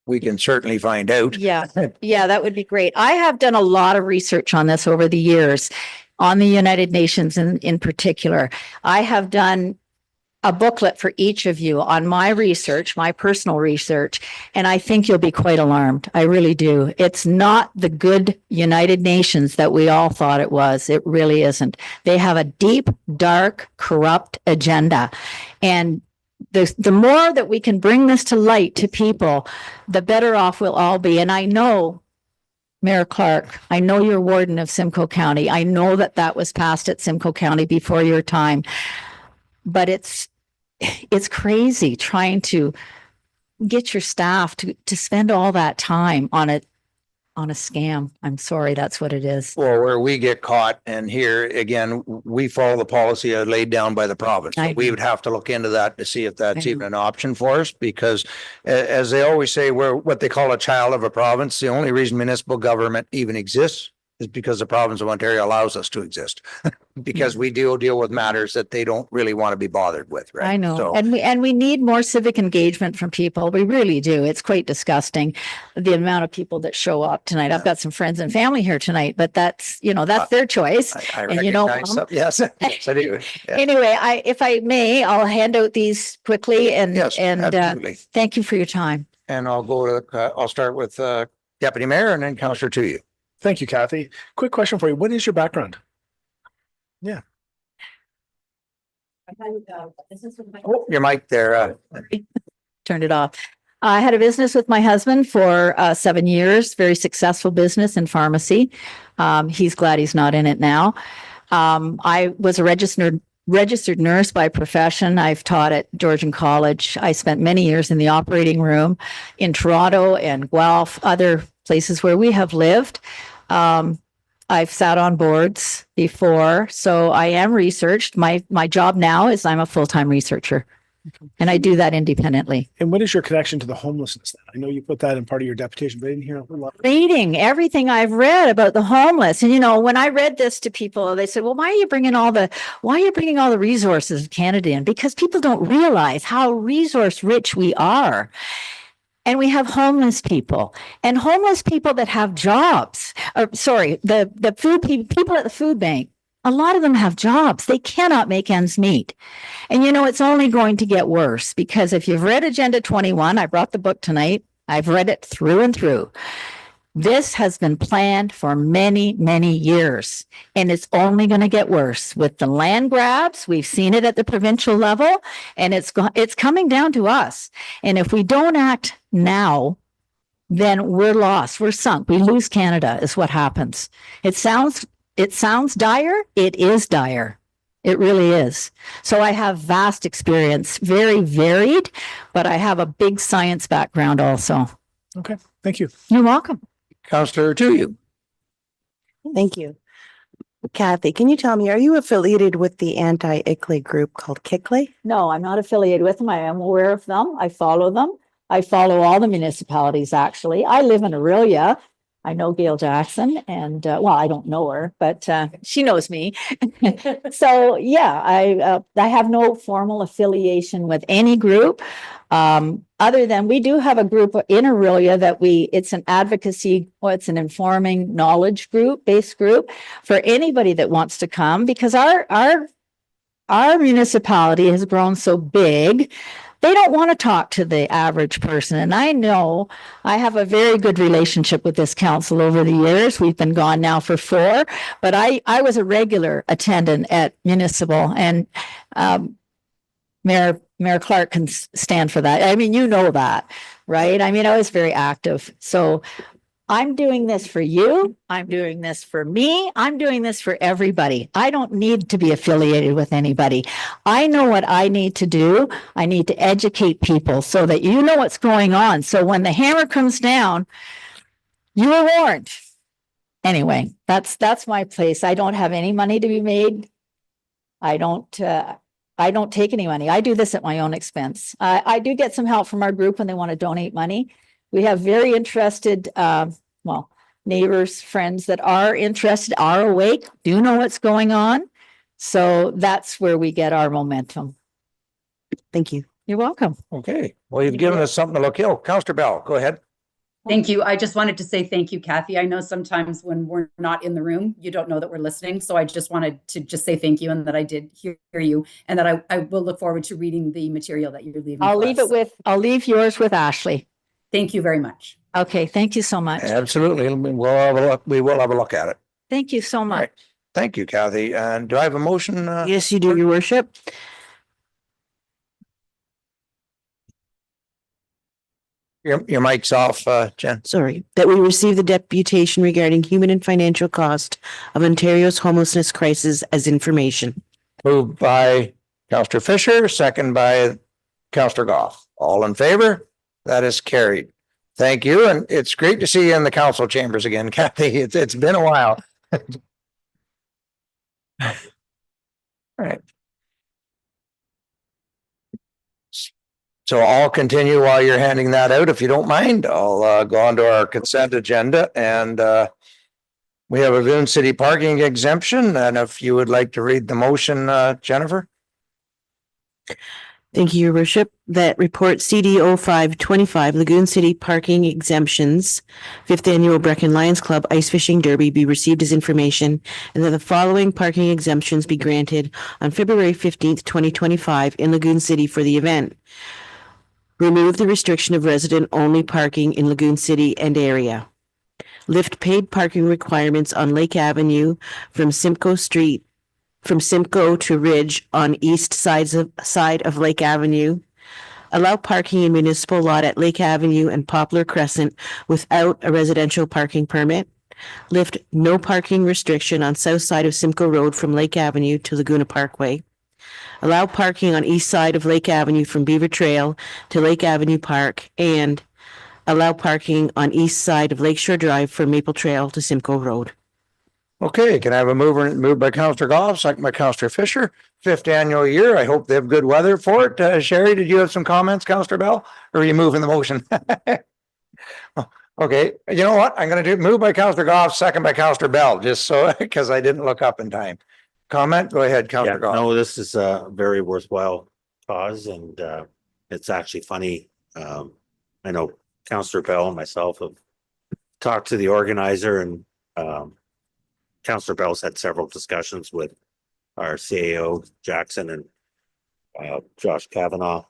we can certainly find out.
Yeah, that would be great. I have done a lot of research on this over the years, on the United Nations in particular. I have done a booklet for each of you on my research, my personal research, and I think you'll be quite alarmed. I really do. It's not the good United Nations that we all thought it was. It really isn't. They have a deep, dark, corrupt agenda. And the more that we can bring this to light to people, the better off we'll all be. And I know, Mayor Clark, I know you're warden of Simcoe County. I know that was passed at Simcoe County before your time. But it's crazy trying to get your staff to spend all that time on a scam. I'm sorry, that's what it is.
Well, where we get caught, and here again, we follow the policy laid down by the province. So we would have to look into that to see if that's even an option for us, because as they always say, we're what they call a child of a province. The only reason municipal government even exists is because the province of Ontario allows us to exist. Because we deal with matters that they don't really want to be bothered with, right?
I know.
So,
And we need more civic engagement from people. We really do. It's quite disgusting, the amount of people that show up tonight. I've got some friends and family here tonight, but that's, that's their choice.
I
And you know,
recognize some, yes, yes, I do. Yeah.
Anyway, if I may, I'll hand out these quickly and,
Yes, absolutely.
thank you for your time.
And I'll go to, I'll start with Deputy Mayor and then Councillor to you.
Thank you, Kathy. Quick question for you. What is your background? Yeah.
Oh, your mic there.
Turned it off. I had a business with my husband for 7 years, very successful business in pharmacy. He's glad he's not in it now. I was a registered nurse by profession. I've taught at Georgian College. I spent many years in the operating room in Toronto and Guelph, other places where we have lived. I've sat on boards before, so I am researched. My job now is I'm a full-time researcher, and I do that independently.
And what is your connection to the homelessness then? I know you put that in part of your deputation, but I didn't hear a whole lot.
Reading everything I've read about the homeless. And, when I read this to people, they said, well, why are you bringing all the resources of Canada in? Because people don't realize how resource rich we are. And we have homeless people that have jobs. The food people at the food bank, a lot of them have jobs. They cannot make ends meet. And it's only going to get worse, because if you've read Agenda 21, I brought the book tonight. I've read it through and through. This has been planned for many, many years, and it's only going to get worse with the land grabs. We've seen it at the provincial level, and it's coming down to us. And if we don't act now, then we're lost. We're sunk. We lose Canada is what happens. It sounds dire. It is dire. It really is. So I have vast experience, very varied, but I have a big science background also.
Okay. Thank you.
You're welcome.
Councillor to you.
Thank you. Kathy, can you tell me, are you affiliated with the anti-ICLEI group called KICLEI?
No, I'm not affiliated with them. I am aware of them. I follow them. I follow all the municipalities, actually. I live in Aurelia. I know Gail Jackson, and I don't know her, but she knows me. So yeah, I have no formal affiliation with any group, other than we do have a group in Aurelia that it's an advocacy, or it's an informing knowledge based group for anybody that wants to come, because our municipality has grown so big. They don't want to talk to the average person. And I know I have a very good relationship with this council over the years. We've been gone now for 4, but I was a regular attendant at municipal, and Mayor Clark can stand for that. I mean, that, right? I mean, I was very active. So I'm doing this for you. I'm doing this for me. I'm doing this for everybody. I don't need to be affiliated with anybody. I know what I need to do. I need to educate people so that you know what's going on. So when the hammer comes down, you are warned. Anyway, that's my place. I don't have any money to be made. I don't take any money. I do this at my own expense. I do get some help from our group when they want to donate money. We have very interested, neighbors, friends that are interested, are awake, do know what's going on. So that's where we get our momentum.
Thank you.
You're welcome.
Okay. Well, you've given us something to look at. Councillor Bell, go ahead.
Thank you. I just wanted to say thank you, Kathy. I know sometimes when we're not in the room, you don't know that we're listening. So I just wanted to just say thank you, and that I did hear you, and that I will look forward to reading the material that you're leaving.
I'll leave yours with Ashley.
Thank you very much.
Okay. Thank you so much.
Absolutely. We will have a look at it.
Thank you so much.
Right. Thank you, Kathy. And do I have a motion?
Yes, you do, your worship.
Your mic's off, Jen.
Sorry, that we receive the deputation regarding human and financial cost of Ontario's homelessness crisis as information.
Moved by Councillor Fisher, second by Councillor Goff. All in favor? That is carried. Thank you. And it's great to see you in the council chambers again, Kathy. It's been a while. All right. So I'll continue while you're handing that out. If you don't mind, I'll go on to our consent agenda, and We have a Lagoon City parking exemption, and if you would like to read the motion, Jennifer?
Thank you, Your Worship. That report CD 0525 Lagoon City Parking Exemptions, 5th Annual Brecon Lions Club Ice Fishing Derby be received as information, and that the following parking exemptions be granted on February 15th, 2025 in Lagoon City for the event. Remove the restriction of resident-only parking in Lagoon City and area. Lift paid parking requirements on Lake Avenue from Simcoe to Ridge on east side of Lake Avenue. Allow parking in municipal lot at Lake Avenue and Poplar Crescent without a residential parking permit. Lift no parking restriction on south side of Simcoe Road from Lake Avenue to Laguna Parkway. Allow parking on east side of Lake Avenue from Beaver Trail to Lake Avenue Park, and allow parking on east side of Lakeshore Drive from Maple Trail to Simcoe Road.
Okay, can I have a moved by Councillor Goff, second by Councillor Fisher, 5th annual year. I hope they have good weather for it. Sherry, did you have some comments, Councillor Bell, or are you moving the motion? Okay, you know what? I'm going to move by Councillor Goff, second by Councillor Bell, just so, because I didn't look up in time. Comment? Go ahead, Councillor Goff.
No, this is a very worthwhile cause, and it's actually funny. I know Councillor Bell and myself have talked to the organizer, and Councillor Bell's had several discussions with our CAO Jackson and Josh Kavanaugh,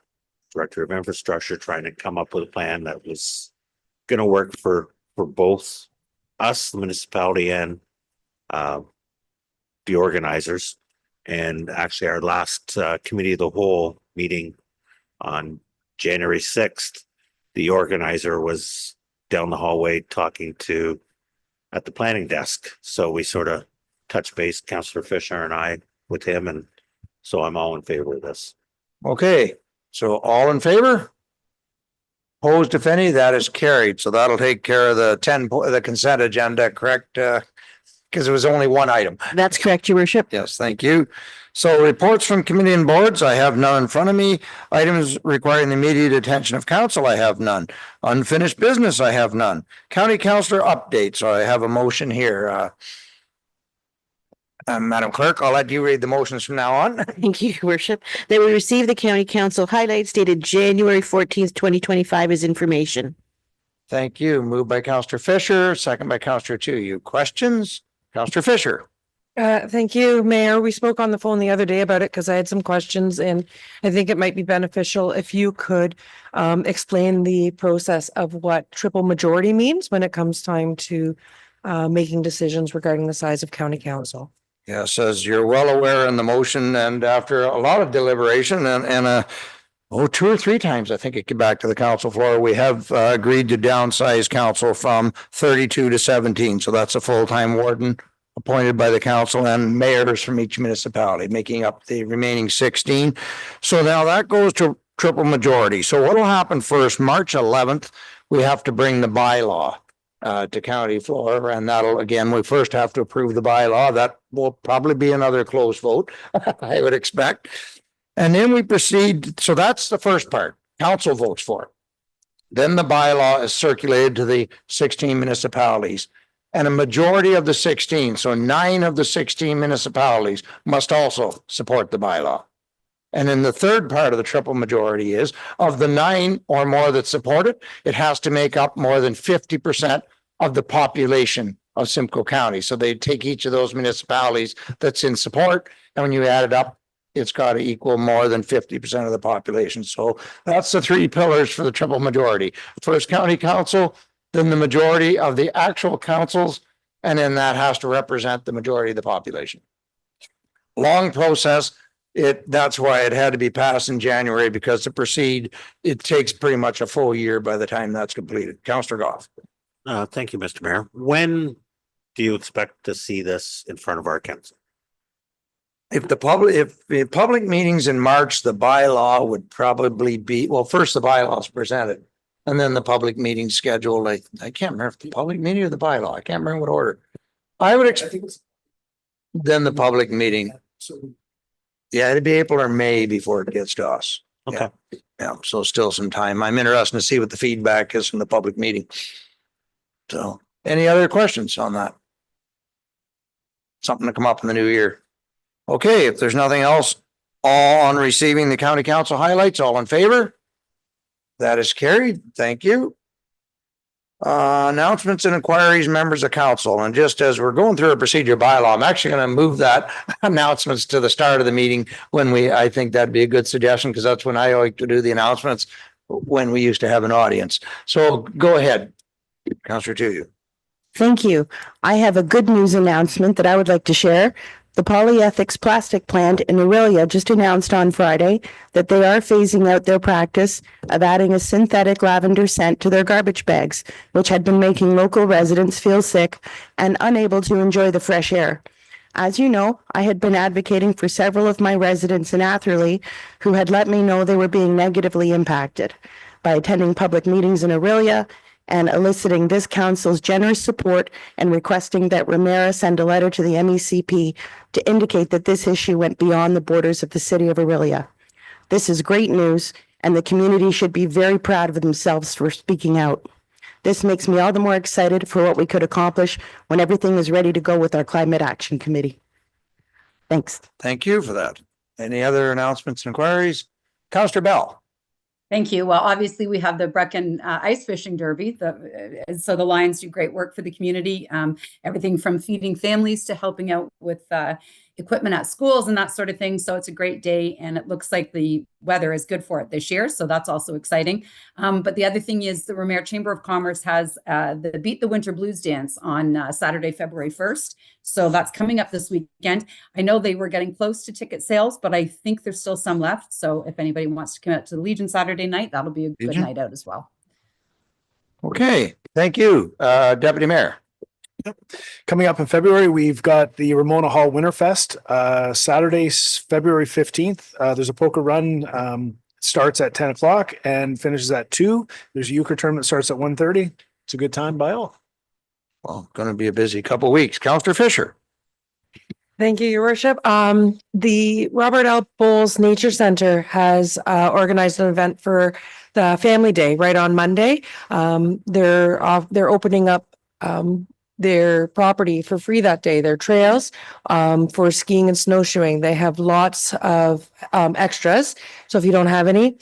Director of Infrastructure, trying to come up with a plan that was going to work for both us, the municipality, and the organizers. And actually our last committee of the whole meeting on January 6th, the organizer was down the hallway talking to at the planning desk. So we sort of touched base, Councillor Fisher and I, with him. And so I'm all in favor of this.
Okay, so all in favor? Opposed, if any, that is carried. So that'll take care of the consent agenda, correct? Because it was only one item.
That's correct, Your Worship.
Yes, thank you. So reports from committee and boards, I have none in front of me. Items requiring the immediate attention of council, I have none. Unfinished business, I have none. County councillor updates, I have a motion here. Madam Clerk, I'll let you read the motions from now on.
Thank you, Your Worship. That we receive the county council highlights dated January 14th, 2025 as information.
Thank you. Moved by Councillor Fisher, second by Councillor Chu. You questions? Councillor Fisher.
Thank you, Mayor. We spoke on the phone the other day about it because I had some questions, and I think it might be beneficial if you could explain the process of what triple majority means when it comes time to making decisions regarding the size of county council.
Yes, as you're well aware in the motion, and after a lot of deliberation and 2 or 3 times, I think it came back to the council floor, we have agreed to downsize council from 32 to 17. So that's a full-time warden appointed by the council and mayors from each municipality, making up the remaining 16. So now that goes to triple majority. So what will happen first, March 11th, we have to bring the bylaw to county floor, and that'll, again, we first have to approve the bylaw. That will probably be another close vote, I would expect. And then we proceed. So that's the first part. Council votes for it. Then the bylaw is circulated to the 16 municipalities, and a majority of the 16, so 9 of the 16 municipalities must also support the bylaw. And then the third part of the triple majority is of the 9 or more that support it, it has to make up more than 50% of the population of Simcoe County. So they take each of those municipalities that's in support, and when you add it up, it's got to equal more than 50% of the population. So that's the 3 pillars for the triple majority. First county council, then the majority of the actual councils, and then that has to represent the majority of the population. Long process. That's why it had to be passed in January, because to proceed, it takes pretty much a full year by the time that's completed. Councillor Goff.
Thank you, Mr. Mayor. When do you expect to see this in front of our council?
If the public meetings in March, the bylaw would probably be, well, first the bylaw is presented, and then the public meeting scheduled. I can't remember if the public meeting or the bylaw. I can't remember what order. I would expect then the public meeting. Yeah, it'd be April or May before it gets to us.
Okay.
Yeah, so still some time. I'm interested to see what the feedback is from the public meeting. So any other questions on that? something to come up in the new year. Okay, if there's nothing else, all on receiving the county council highlights, all in favor? That is carried. Thank you. Announcements and inquiries, members of council. And just as we're going through a procedure bylaw, I'm actually going to move that announcements to the start of the meeting I think that'd be a good suggestion because that's when I like to do the announcements when we used to have an audience. So go ahead, Councillor Tuyu.
Thank you. I have a good news announcement that I would like to share. The Polyethics Plastic Plant in Aurelia just announced on Friday that they are phasing out their practice of adding a synthetic lavender scent to their garbage bags, which had been making local residents feel sick and unable to enjoy the fresh air. As you know, I had been advocating for several of my residents in Atherley who had let me know they were being negatively impacted by attending public meetings in Aurelia and eliciting this council's generous support and requesting that Ramara send a letter to the MECP to indicate that this issue went beyond the borders of the city of Aurelia. This is great news, and the community should be very proud of themselves for speaking out. This makes me all the more excited for what we could accomplish when everything is ready to go with our Climate Action Committee. Thanks.
Thank you for that. Any other announcements and inquiries? Councillor Bell.
Thank you. Well, obviously we have the Brecken Ice Fishing Derby. So the Lions do great work for the community. Everything from feeding families to helping out with equipment at schools and that sort of thing. So it's a great day, and it looks like the weather is good for it this year. So that's also exciting. But the other thing is the Ramare Chamber of Commerce has the Beat the Winter Blues Dance on Saturday, February 1st. So that's coming up this weekend. I know they were getting close to ticket sales, but I think there's still some left. So if anybody wants to come out to the Legion Saturday night, that'll be a good night out as well.
Okay, thank you. Deputy Mayor.
Coming up in February, we've got the Ramona Hall Winterfest, Saturday, February 15th. There's a poker run, starts at 10 o'clock and finishes at 2. There's a euchre tournament starts at 1:30. It's a good time by all.
Well, going to be a busy couple of weeks. Councillor Fisher.
Thank you, Your Worship. The Robert L. Bowles Nature Center has organized an event for the Family Day right on Monday. They're opening up their property for free that day, their trails for skiing and snowshoeing. They have lots of extras. So if you don't have any,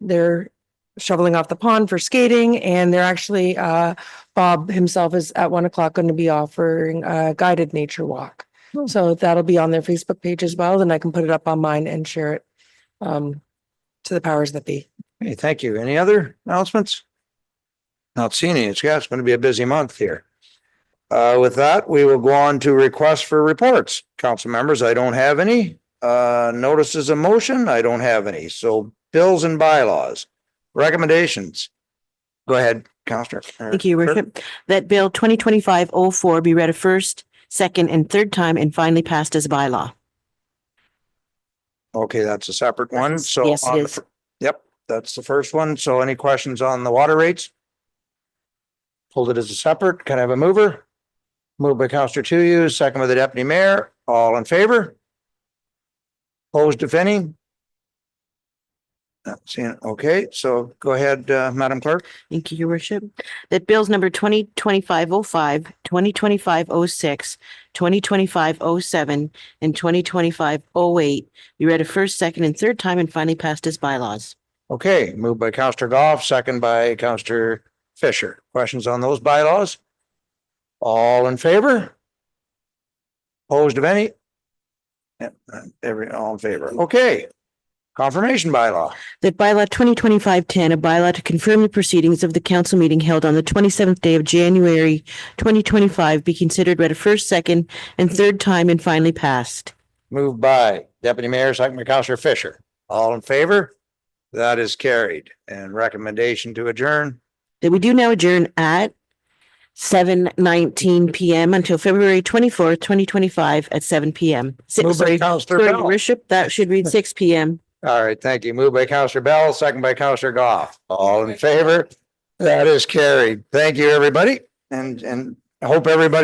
they're shoveling off the pond for skating, and they're actually Bob himself is at 1 o'clock going to be offering a guided nature walk. So that'll be on their Facebook page as well. And I can put it up on mine and share it to the powers that be.
Hey, thank you. Any other announcements? Not seeing any. It's going to be a busy month here. With that, we will go on to requests for reports. Council members, I don't have any. Notices of motion, I don't have any. So bills and bylaws. Recommendations. Go ahead, Councillor.
Thank you, Your Worship. That Bill 2025-04 be read a first, second, and third time and finally passed as bylaw.
Okay, that's a separate one. So
Yes, it is.
Yep, that's the first one. So any questions on the water rates? Hold it as a separate. Can I have a mover? Moved by Councillor Tuyu, second by the Deputy Mayor. All in favor? Opposed, if any? Not seeing it. Okay, so go ahead, Madam Clerk.
Thank you, Your Worship. That bills number 2025-05, 2025-06, 2025-07, and 2025-08 be read a first, second, and third time and finally passed as bylaws.
Okay, moved by Councillor Goff, second by Councillor Fisher. Questions on those bylaws? All in favor? Opposed of any? All in favor. Okay. Confirmation bylaw.
That bylaw 2025-10, a bylaw to confirm the proceedings of the council meeting held on the 27th day of January 2025 be considered read a first, second, and third time and finally passed.
Moved by Deputy Mayor, second by Councillor Fisher. All in favor? That is carried. And recommendation to adjourn.
That we do now adjourn at 7:19 PM until February 24th, 2025 at 7 PM.
Moved by Councillor
Sorry,
Bell.
Your Worship, that should read 6 PM.
All right, thank you. Moved by Councillor Bell, second by Councillor Goff. All in favor? That is carried. Thank you, everybody. And I hope everybody